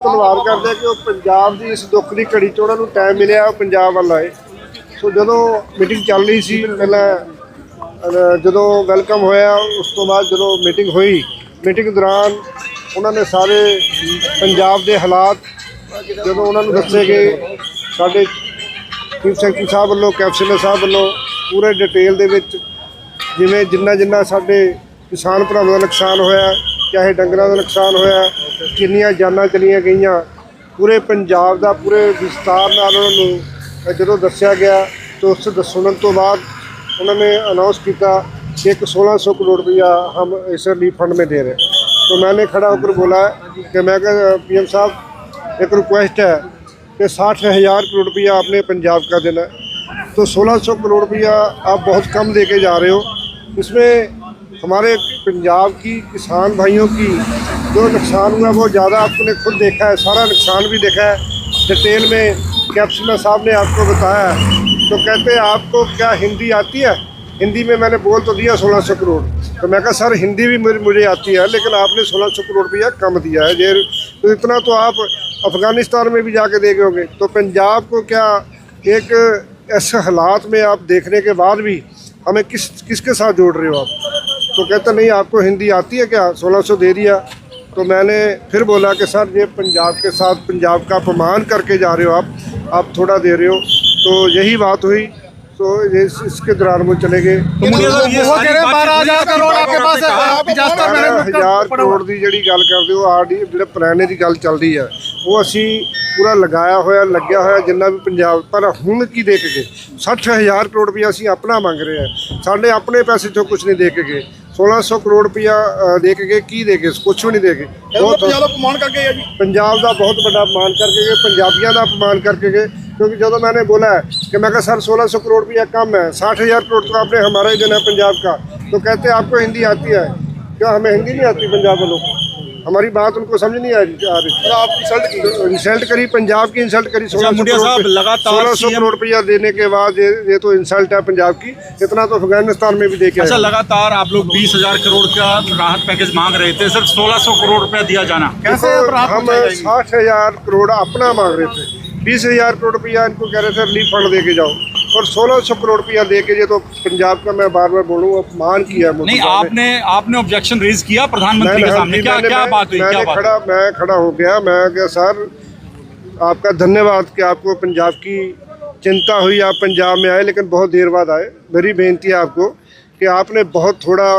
ਧੰਨਵਾਦ ਕਰਦੇ ਹਾਂ ਕਿ ਉਹ ਪੰਜਾਬ ਦੀ ਇਸ ਦੁੱਖ ਦੀ ਘੜੀ 'ਚ ਉਹਨਾਂ ਨੂੰ ਟਾਈਮ ਮਿਲਿਆ, ਉਹ ਪੰਜਾਬ ਵੱਲ ਆਏ। ਸੋ ਜਦੋਂ ਮੀਟਿੰਗ ਚੱਲ ਰਹੀ ਸੀ ਪਹਿਲਾਂ ਜਦੋਂ ਵੈਲਕਮ ਹੋਇਆ, ਉਸ ਤੋਂ ਬਾਅਦ ਜਦੋਂ ਮੀਟਿੰਗ ਹੋਈ, ਮੀਟਿੰਗ ਦੌਰਾਨ ਉਹਨਾਂ ਨੇ ਸਾਰੇ ਪੰਜਾਬ ਦੇ ਹਾਲਾਤ ਜਦੋਂ ਉਹਨਾਂ ਨੂੰ ਦੱਸੇ ਗਏ, ਸਾਡੇ ਚੀਫ ਸੈਕਟਰੀ ਸਾਹਿਬ ਵੱਲੋਂ, ਕੈਪਟਨ ਸਾਹਿਬ ਵੱਲੋਂ ਪੂਰੇ ਡਿਟੇਲ ਦੇ ਵਿੱਚ ਜਿਵੇਂ ਜਿੰਨਾ ਸਾਡੇ ਕਿਸਾਨ ਭਰਾਵਾਂ ਦਾ ਨੁਕਸਾਨ ਹੋਇਆ, ਚਾਹੇ ਡੰਗਰਾਂ ਦਾ ਨੁਕਸਾਨ ਹੋਇਆ, ਕਿੰਨੀਆਂ ਜਾਨਾਂ ਚਲੀਆਂ ਗਈਆਂ, ਪੂਰੇ ਪੰਜਾਬ ਦਾ ਪੂਰੇ ਵਿਸਤਾਰ ਨਾਲ ਉਹਨਾਂ ਨੂੰ ਜਦੋਂ ਦੱਸਿਆ ਗਿਆ ਤਾਂ ਉਸ ਸੁਣਨ ਤੋਂ ਬਾਅਦ ਉਹਨਾਂ ਨੇ अनाउंस किया कि 1600 करोड़ रुपया हम इस रिलीफ फंड में दे रहे हैं। तो मैंने खड़ा होकर बोला कि मैं PM साहब एक रिक्वेस्ट है कि 60,000 करोड़ रुपया आपने पंजाब का देना है, तो 1600 करोड़ रुपया आप बहुत कम दे के जा रहे हो। इसमें हमारे पंजाब की किसान भाइयों की जो नुकसान हुआ वो ज़्यादा आपने खुद देखा है, सारा नुकसान भी देखा है, डिटेल में कैप्टन साहब ने आपको बताया। तो कहते हैं आपको क्या हिंदी आती है? हिंदी में मैंने बोल तो दिया 1600 करोड़, तो मैं कहा सर हिंदी भी मुझे आती है, लेकिन आपने 1600 करोड़ रुपया कम दिया है ये, तो इतना तो आप अफ़गानिस्तान में भी जाके देखे होंगे। तो पंजाब को क्या एक ऐसे हालात में आप देखने के बाद भी हमें किसके साथ जोड़ रहे हो आप? तो कहते नहीं आपको हिंदी आती है क्या, 1600 दे दिया। तो मैंने फिर बोला कि सर ये पंजाब के साथ पंजाब का अपमान करके जा रहे हो आप थोड़ा दे रहे हो। तो यही बात हुई, तो ये इसके दौरान वो चले गए। 12,000 करोड़ की जी गल करते हो, जो पुराने की गल चल रही है वो असी पूरा लगाया होया लग्या होया जिन्ना भी पंजाब, पर हुण की दे के गए 60,000 करोड़ रुपया असी अपना मंग रहे हैं, साढ़े अपने पैसे चो कुछ नहीं दे के गए। 1600 करोड़ रुपया दे के गए, की दे के कुछ भी नहीं दे के, अपमान करके गए जी, पंजाब का बहुत बड़ा अपमान करके गए, पंजाबियों का अपमान करके गए। क्योंकि जो मैंने बोला है कि मैं कहा सर 1600 करोड़ रुपया कम है, 60,000 करोड़ तो आपने हमारा ही देना है पंजाब का। तो कहते हैं आपको हिंदी आती है क्या? हमें हिंदी नहीं आती पंजाब वालों को, हमारी बात उनको समझ नहीं आ रही। आप इंसल्ट करी, पंजाब की इंसल्ट करी। 1600 करोड़ रुपया देने के बाद ये तो इंसल्ट है पंजाब की, इतना तो अफगानिस्तान में भी दे के। अच्छा, लगातार आप लोग 20,000 करोड़ का राहत पैकेज मांग रहे थे, सिर्फ 1600 करोड़ रुपया दिया जाना कैसे? हम 60,000 करोड़ अपना मांग रहे थे, 20,000 करोड़ रुपया इनको कह रहे थे रिलीफ फंड दे के जाओ, और 1600 करोड़ रुपया दे के, ये तो पंजाब का मैं बार बार बोलूँ अपमान किया। नहीं, आपने ऑब्जेक्शन रेज किया प्रधानमंत्री के सामने, क्या बात हुई? मैं खड़ा हो गया, मैं क्या सर आपका धन्यवाद कि आपको पंजाब की चिंता हुई, आप पंजाब में आए, लेकिन बहुत देर बाद आए। मेरी बेनती है आपको कि आपने बहुत थोड़ा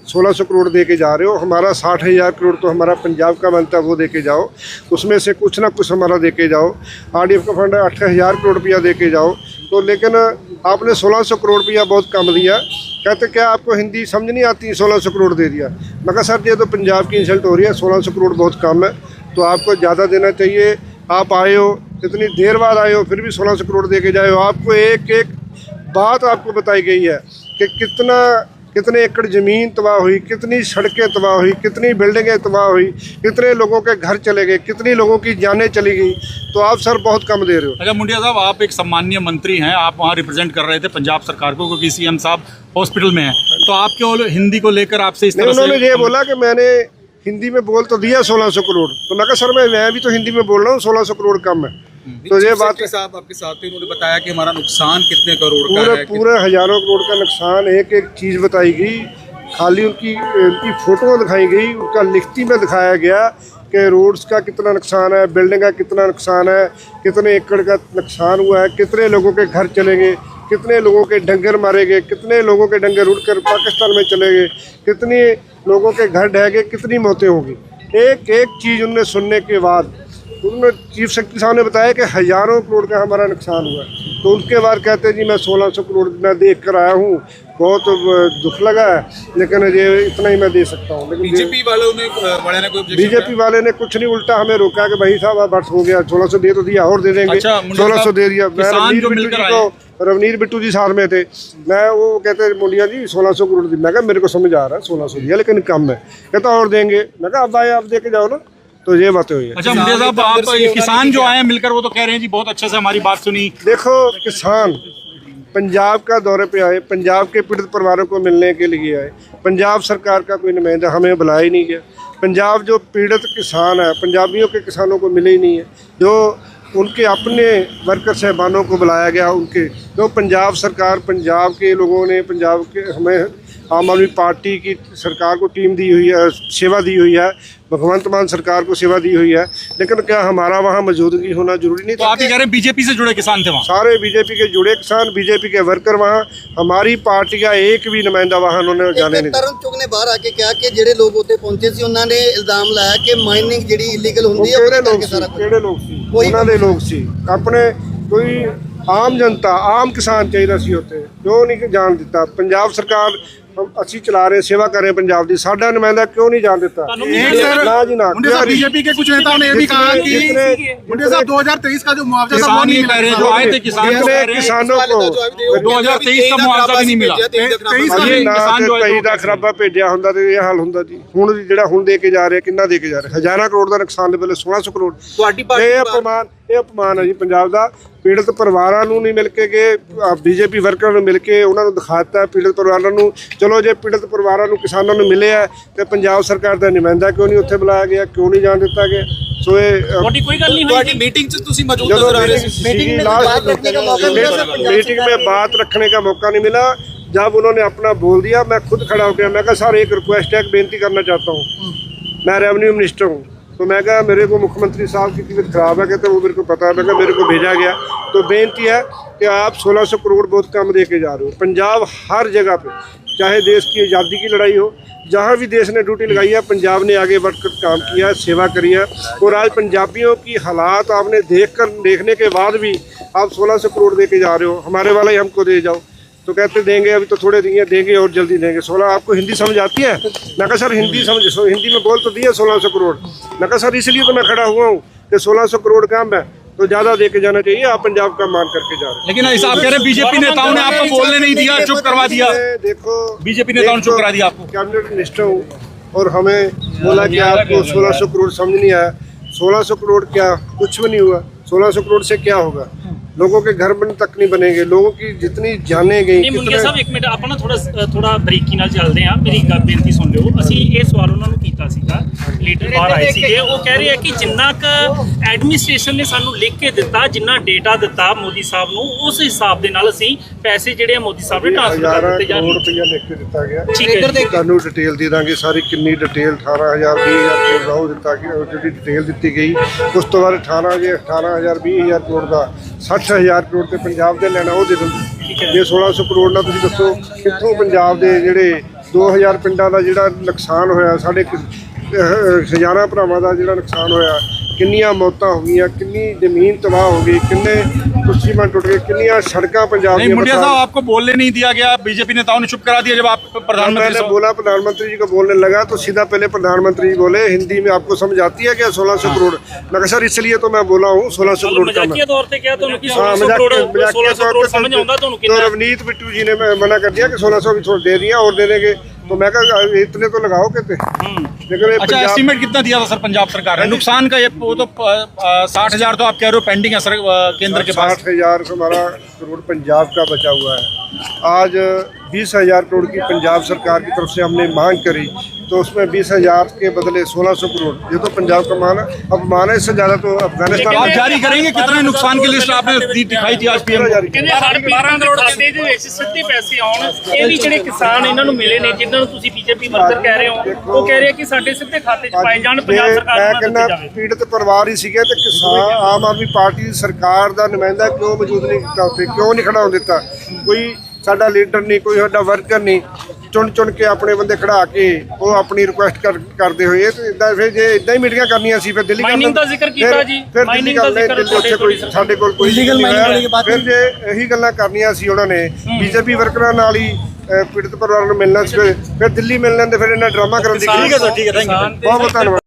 1600 करोड़ दे के जा रहे हो, हमारा 60,000 करोड़ तो हमारा पंजाब का बनता है, वो दे के जाओ, उसमें से कुछ ना कुछ हमारा दे के जाओ। RDF का फंड 8,000 करोड़ रुपया दे के जाओ। तो लेकिन आपने 1600 करोड़ रुपया बहुत कम दिया। कहते क्या आपको हिंदी समझ नहीं आती, 1600 करोड़ दे दिया। मैं कहा सर ये तो पंजाब की इंसल्ट हो रही है, 1600 करोड़ बहुत कम है, तो आपको ज़्यादा देना चाहिए। आप आए हो, इतनी देर बाद आए हो, फिर भी 1600 करोड़ दे के जाए हो। आपको एक एक बात आपको बताई गई है कि कितने एकड़ ज़मीन तबाह हुई, कितनी सड़कें तबाह हुई, कितनी बिल्डिंगें तबाह हुई, कितने लोगों के घर चले गए, कितनी लोगों की जानें चली गई। तो आप सर बहुत कम दे रहे हो। अच्छा मुंडिया साहब, आप एक सम्मानीय मंत्री हैं, आप वहाँ रिप्रेजेंट कर रहे थे पंजाब सरकार को, क्योंकि CM साहब हॉस्पिटल में हैं, तो आप क्यों हिंदी को लेकर आपसे इस तरह से? उन्होंने ये बोला कि मैंने हिंदी में बोल तो दिया 1600 करोड़, तो मैं कहा सर मैं भी तो हिंदी में बोल रहा हूँ, 1600 करोड़ कम है। तो ये बात साहब आपके साथ थे, उन्होंने बताया कि हमारा नुकसान कितने करोड़ का है, पूरे हजारों करोड़ का नुकसान, एक एक चीज़ बताई गई, खाली उनकी फ़ोटो दिखाई गई, उनका लिखती में दिखाया गया कि रोड्स का कितना नुकसान है, बिल्डिंग का कितना नुकसान है, कितने एकड़ का नुकसान हुआ है, कितने लोगों के घर चले गए, कितने लोगों के डंगर मारे गए, कितने लोगों के डंगर उड़कर पाकिस्तान में चले गए, कितने लोगों के घर ढह गए, कितनी मौतें होगी। एक एक चीज़ उनने सुनने के बाद उन्होंने चीफ सेक्रेटरी साहब ने बताया कि हज़ारों करोड़ का हमारा नुकसान हुआ। तो उनके बाद कहते हैं जी मैं 1600 करोड़ मैं देख कर आया हूँ, बहुत दुख लगा है, लेकिन ये इतना ही मैं दे सकता हूँ। लेकिन बीजेपी वाले ने कुछ नहीं, उल्टा हमें रोका कि भाई साहब अब हो गया, 1600 दे तो दिया और दे देंगे। 1600 दे दिया। रवनीर बिट्टू जी साथ में थे, मैं वो कहते मुंडिया जी 1600 करोड़ दी, मैं कहा मेरे को समझ आ रहा है 1600 दिया, लेकिन कम है। कहता और देंगे, मैं कहा अब आए आप दे के जाओ ना। तो ये बातें हुई है। अच्छा मुंडिया साहब, आप किसान जो आए हैं मिलकर, वो तो कह रहे हैं जी बहुत अच्छे से हमारी बात सुनी। देखो किसान पंजाब का दौरे पे आए, पंजाब के पीड़ित परिवारों को मिलने के लिए आए। पंजाब सरकार का कोई नुमाइंदा हमें बुलाया ही नहीं गया। पंजाब जो पीड़ित किसान है, पंजाबियों के किसानों को मिले ही नहीं है। जो उनके अपने वर्कर साहबानों को बुलाया गया, उनके जो पंजाब सरकार, पंजाब के लोगों ने, पंजाब के हमें आम आदमी पार्टी की सरकार को टीम दी हुई है, सेवा दी हुई है, भगवंत मान सरकार को सेवा दी हुई है, लेकिन क्या हमारा वहाँ मौजूदगी होना जरूरी नहीं तो था? आप ये कह रहे हैं बीजेपी से जुड़े किसान थे वहाँ? सारे बीजेपी के जुड़े किसान, बीजेपी के वर्कर वहाँ, हमारी पार्टी का एक भी नुमाइंदा वहाँ उन्होंने जाने नहीं दिया। ਤਰਨ ਚੁਗ ਨੇ ਬਾਹਰ ਆ ਕੇ ਕਿਹਾ ਕਿ ਜਿਹੜੇ ਲੋਕ ਉੱਥੇ ਪਹੁੰਚੇ ਸੀ ਉਹਨਾਂ ਨੇ ਇਲਜ਼ਾਮ ਲਾਇਆ ਕਿ ਮਾਈਨਿੰਗ ਜਿਹੜੀ ਇਲੀਗਲ ਉਹ ਹੁੰਦੀ ਹੈ ਕਿਹੜੇ ਉਹਦੇ ਲੋਕ ਕਰਕੇ ਸੀ? ਸਾਰਾ ਕੁਝ ਕਿਹੜੇ ਲੋਕ ਸੀ? ਕੋਈ- ਉਹਨਾਂ ਦੇ ਲੋਕ ਸੀ। ਆਪਣੇ ਕੋਈ ਆਮ ਜਨਤਾ, ਆਮ ਕਿਸਾਨ ਚਾਹੀਦਾ ਸੀ ਉੱਥੇ, ਕਿਉਂ ਨਹੀਂ ਜਾਣ ਦਿੱਤਾ? ਪੰਜਾਬ ਸਰਕਾਰ ਅਸੀਂ ਚਲਾ ਰਹੇ, सेवा कर रहे हैं पंजाब की, साडा नुमाइंदा क्यों नहीं जान देता? ना जी ना। बीजेपी के कुछ नेताओं ने ये भी कहा कि मुंडे साहब 2023 का जो मुआवजा था वो किसान नहीं ये कह रहे हैं, जो आए थे किसान जितने किसानों को 2023 का मुआवजा भी नहीं मिला। ਅਸੀਂ ਨਾ ਕਿਸਾਨ ਜੋ ਕਈ ਦਾ ਖਰਾਬਾ ਭੇਜਿਆ ਹੁੰਦਾ ਤੇ ਇਹ ਹਾਲ ਹੁੰਦਾ ਜੀ। ਹੁਣ ਜਿਹੜਾ ਹੁਣ ਦੇ ਕੇ ਜਾ ਰਿਹਾ, ਕਿੰਨਾ ਦੇ ਕੇ ਜਾ ਰਿਹਾ? ਹਜ਼ਾਰਾਂ ਕਰੋੜ ਦਾ ਨੁਕਸਾਨ ਦੇ ਵੇਲੇ 1600 ਕਰੋੜ। ਤੁਹਾਡੀ ਇਹ ਅਪਮਾਨ ਹੈ ਜੀ ਪੰਜਾਬ ਦਾ। ਪੀੜਤ ਪਰਿਵਾਰਾਂ ਨੂੰ ਨਹੀਂ ਮਿਲ ਕੇ ਗਏ, ਬੀਜੇਪੀ ਵਰਕਰਾਂ ਨੂੰ ਮਿਲ ਕੇ ਉਹਨਾਂ ਨੂੰ ਦਿਖਾਤਾ ਪੀੜਤ ਪਰਿਵਾਰਾਂ ਨੂੰ। ਚਲੋ ਜੇ ਪੀੜਤ ਪਰਿਵਾਰਾਂ ਨੂੰ, ਕਿਸਾਨਾਂ ਨੂੰ ਮਿਲਿਆ ਤੇ ਪੰਜਾਬ ਸਰਕਾਰ ਦਾ ਨੁਮਾਇੰਦਾ ਕਿਉਂ ਨਹੀਂ ਉੱਥੇ ਬੁਲਾਇਆ ਗਿਆ, ਕਿਉਂ ਨਹੀਂ ਜਾਣ ਦਿੱਤਾ ਗਿਆ? ਸੋ ਇਹ ਤੁਹਾਡੀ ਕੋਈ ਗੱਲ ਨਹੀਂ ਹੋਈ ਤੁਹਾਡੀ मीटिंग से ਤੁਸੀਂ मौजूद ਜਦੋਂ नजर आ रहे थे। मीटिंग में बात रखने का मौका मिला था पंजाब मीटिंग में बात रखने का मौका नहीं मिला। जब उन्होंने अपना बोल दिया, मैं खुद खड़ा हो गया। मैं कहा सर एक रिक्वेस्ट है, एक बेनती करना चाहता हूँ। मैं रेवेन्यू मिनिस्टर हूँ, तो मैं कहा मेरे को मुख्यमंत्री साहब की तबीयत खराब है, कहते वो मेरे को पता है। मैं कहा मेरे को भेजा गया, तो बेनती है कि आप 1600 करोड़ बहुत कम दे के जा रहे हो। पंजाब हर जगह पे, चाहे देश की आज़ादी की लड़ाई हो, जहाँ भी देश ने ड्यूटी लगाई है, पंजाब ने आगे बढ़कर काम किया, सेवा करी है। और आज पंजाबियों की हालात आपने देखने के बाद भी आप 1600 करोड़ दे के जा रहे हो। हमारे वाला ही हमको दे जाओ, तो कहते देंगे, अभी तो थोड़े दिए, देंगे और जल्दी देंगे। 16, आपको हिंदी समझ आती है? मैं कहा सर हिंदी समझ, हिंदी में बोल तो दिया 1600 करोड़। मैं कहा सर इसलिए तो मैं खड़ा हुआ हूँ कि 1600 करोड़ काम है, तो ज़्यादा दे के जाना चाहिए। आप पंजाब का मान करके जा रहे हैं। लेकिन ऐसा आप कह रहे हैं बीजेपी नेताओं ने आपको बोलने नहीं दिया, चुप करवा दिया। देखो बीजेपी नेताओं ने चुप करा दिया आपको। कैबिनेट मिनिस्टर हूँ और हमें बोला कि आपको 1600 करोड़ समझ नहीं आया। 1600 करोड़ क्या, कुछ भी नहीं हुआ। 1600 करोड़ से क्या होगा? लोगों के घर बन तक नहीं बनेंगे, लोगों की जितनी जाने गई। ਨਹੀਂ ਮੁੰਡਿਆ ਸਾਹਿਬ ਇੱਕ ਮਿੰਟ ਆਪਾਂ ਨਾ ਥੋੜਾ ਬਰੀਕੀ ਨਾਲ ਚੱਲਦੇ ਆ। ਮੇਰੀ ਗੱਲ ਬੇਨਤੀ ਸੁਣ ਲਿਓ। ਅਸੀਂ ਇਹ ਸਵਾਲ ਉਹਨਾਂ ਨੂੰ ਕੀਤਾ ਸੀਗਾ, ਲੀਡਰ ਬਾਹਰ ਆਏ ਸੀਗੇ, ਉਹ ਕਹਿ ਰਹੇ ਆ ਕਿ ਜਿੰਨਾ ਕ ਐਡਮਿਨਿਸਟ੍ਰੇਸ਼ਨ ਨੇ ਸਾਨੂੰ ਲਿਖ ਕੇ ਦਿੱਤਾ, ਜਿੰਨਾ ਡੇਟਾ ਦਿੱਤਾ ਮੋਦੀ ਸਾਹਿਬ ਨੂੰ, ਉਸ ਹਿਸਾਬ ਦੇ ਨਾਲ ਅਸੀਂ ਪੈਸੇ ਜਿਹੜੇ ਆ ਮੋਦੀ ਸਾਹਿਬ ਨੇ ਟ੍ਰਾਂਸਫਰ ਕਰ ਦਿੱਤੇ ਕਰੋੜ ਜਾਣਗੇ। ਰੁਪਇਆ ਲਿਖ ਕੇ ਦਿੱਤਾ ਗਿਆ। ਠੀਕ ਹੈ, ਤੁਹਾਨੂੰ ਡਿਟੇਲ ਦੇ ਦਾਂਗੇ ਸਾਰੀ, ਕਿੰਨੀ ਡਿਟੇਲ 18000 20000 ਕਰੋੜ ਦਾ ਦਿੱਤਾ ਗਿਆ, ਜਿਹੜੀ ਡਿਟੇਲ ਦਿੱਤੀ ਗਈ। ਉਸ ਤੋਂ ਬਾਅਦ 18000 20000 ਕਰੋੜ ਦਾ 60000 ਕਰੋੜ ਤੇ ਪੰਜਾਬ ਦੇ ਲੈਣਾ ਉਹ ਦੇ ਦਿੰਦੇ। ਜੇ 1600 ਕਰੋੜ ਨਾਲ ਤੁਸੀਂ ਦੱਸੋ ਕਿੱਥੋਂ ਪੰਜਾਬ ਦੇ ਜਿਹੜੇ 2000 ਪਿੰਡਾਂ ਦਾ ਜਿਹੜਾ ਨੁਕਸਾਨ ਹੋਇਆ, ਸਾਡੇ ਹਜ਼ਾਰਾਂ ਭਰਾਵਾਂ ਦਾ ਜਿਹੜਾ ਨੁਕਸਾਨ ਹੋਇਆ, ਕਿੰਨੀਆਂ ਮੌਤਾਂ ਹੋ ਗਈਆਂ, ਕਿੰਨੀ ਜ਼ਮੀਨ ਤਬਾਹ ਹੋ ਗਈ, ਕਿੰਨੇ ਕੁਰਸੀਆਂ ਟੁੱਟ ਗਏ, ਕਿੰਨੀਆਂ ਸੜਕਾਂ ਪੰਜਾਬ नहीं ਦੀਆਂ मुंडिया बता- साहब आपको बोलने नहीं दिया गया, बीजेपी नेताओं ने चुप करा दिया जब आप प्रधानमंत्री मैंने से- बोला, प्रधानमंत्री जी को बोलने लगा तो सीधा पहले प्रधानमंत्री जी बोले हिंदी में, आपको समझ आती है क्या 1600 करोड़? मैं कहा सर इसलिए तो मैं बोला हूँ 1600 करोड़ का। ਮਜ਼ਾਕੀਆ ਤੌਰ ਤੇ ਕਿਹਾ ਤੁਹਾਨੂੰ ਕਿ हाँ, 1600 ਕਰੋੜ मजाकिया 1600 ਕਰੋੜ ਸਮਝ ਆਉਂਦਾ ਤੁਹਾਨੂੰ तो ਕਿੰਨਾ? रवनीत बिट्टू जी ने मना कर दिया कि 1600 भी छोड़ दे दिया और दे देंगे। तो मैं कहा इतने तो लगाओ कहते। लेकिन ये अच्छा पंजाब- एस्टीमेट कितना दिया था सर पंजाब सरकार ने नुकसान का? ये वो तो 60,000 तो आप कह रहे हो पेंडिंग है सर केंद्र के पास। 60,000 हमारा करोड़ पंजाब का बचा हुआ है। आज 20,000 करोड़ की पंजाब सरकार की तरफ से हमने मांग करी, तो उसमें 20,000 के बदले 1600 करोड़। ये तो पंजाब का मान है, अब मान है, इससे ज़्यादा तो अफगानिस्तान आप जारी करेंगे कितने नुकसान की लिस्ट आपने दिखाई थी आज पीएम को? जारी ਕਹਿੰਦੇ ਹਰ 12 ਕਰੋੜ ਖਾਤੇ ਦੇ ਵਿੱਚ ਸਿੱਧੇ ਪੈਸੇ ਆਉਣ। ਇਹ ਵੀ ਜਿਹੜੇ ਕਿਸਾਨ ਇਹਨਾਂ ਨੂੰ ਮਿਲੇ ਨੇ, ਜਿਨ੍ਹਾਂ ਨੂੰ ਤੁਸੀਂ ਬੀਜੇਪੀ ਵਰਕਰ ਕਹਿ ਰਹੇ ਹੋ, ਉਹ ਕਹਿ ਰਹੇ ਕਿ ਸਾਡੇ ਸਿੱਧੇ ਖਾਤੇ 'ਚ ਪਾਏ ਜਾਣ, ਪੰਜਾਬ ਸਰਕਾਰ ਮੈਂ ਨੂੰ ਕਹਿੰਦਾ ਦਿੱਤੇ ਜਾਵੇ। ਪੀੜਤ ਪਰਿਵਾਰ ਹੀ ਸੀਗੇ ਤੇ ਕਿਸਾਨ ਆਮ ਆਦਮੀ ਪਾਰਟੀ ਦੀ ਸਰਕਾਰ ਦਾ ਨੁਮਾਇੰਦਾ ਕਿਉਂ ਮੌਜੂਦ ਨਹੀਂ ਕੀਤਾ ਉੱਥੇ, ਕਿਉਂ ਨਹੀਂ ਖੜਾ ਹੋਣ ਦਿੱਤਾ? ਕੋਈ ਸਾਡਾ ਲੀਡਰ ਨਹੀਂ, ਕੋਈ ਸਾਡਾ ਵਰਕਰ ਨਹੀਂ, ਚੁਣ ਕੇ ਆਪਣੇ ਬੰਦੇ ਖੜਾ ਕੇ ਉਹ ਆਪਣੀ ਰਿਕੁਐਸਟ ਕਰਦੇ ਹੋਏ। ਤੇ ਇਦਾਂ ਫਿਰ ਜੇ ਇਦਾਂ ਹੀ ਮੀਟਿੰਗਾਂ ਕਰਨੀਆਂ ਸੀ ਫਿਰ ਦਿੱਲੀ ਮਾਈਨਿੰਗ ਦਾ ਜ਼ਿਕਰ ਕੀਤਾ ਜੀ, ਫਿਰ ਮਾਈਨਿੰਗ ਦਿੱਲੀ ਦਾ ਜ਼ਿਕਰ ਦਿੱਲੀ ਉੱਥੇ ਕੋਈ ਸਾਡੇ ਕੋਲ ਕੋਈ Illegal mining ਵਾਲੇ ਦੀ ਬਾਤ ਫਿਰ ਜੇ ਇਹੀ ਗੱਲਾਂ ਕਰਨੀਆਂ ਸੀ ਉਹਨਾਂ ਨੇ ਬੀਜੇਪੀ ਵਰਕਰਾਂ ਨਾਲ ਹੀ ਪੀੜਤ ਪਰਿਵਾਰਾਂ ਨੂੰ ਮਿਲਣਾ ਸੀ, ਫਿਰ ਦਿੱਲੀ ਮਿਲ ਲੈਂਦੇ, ਫਿਰ ਇਹਨਾਂ ਡਰਾਮਾ ਕਰਨ ਦੀ ठीक है सर, ठीक है, थैंक यू। ਬਹੁਤ ਬਹੁਤ ਧੰਨਵਾਦ।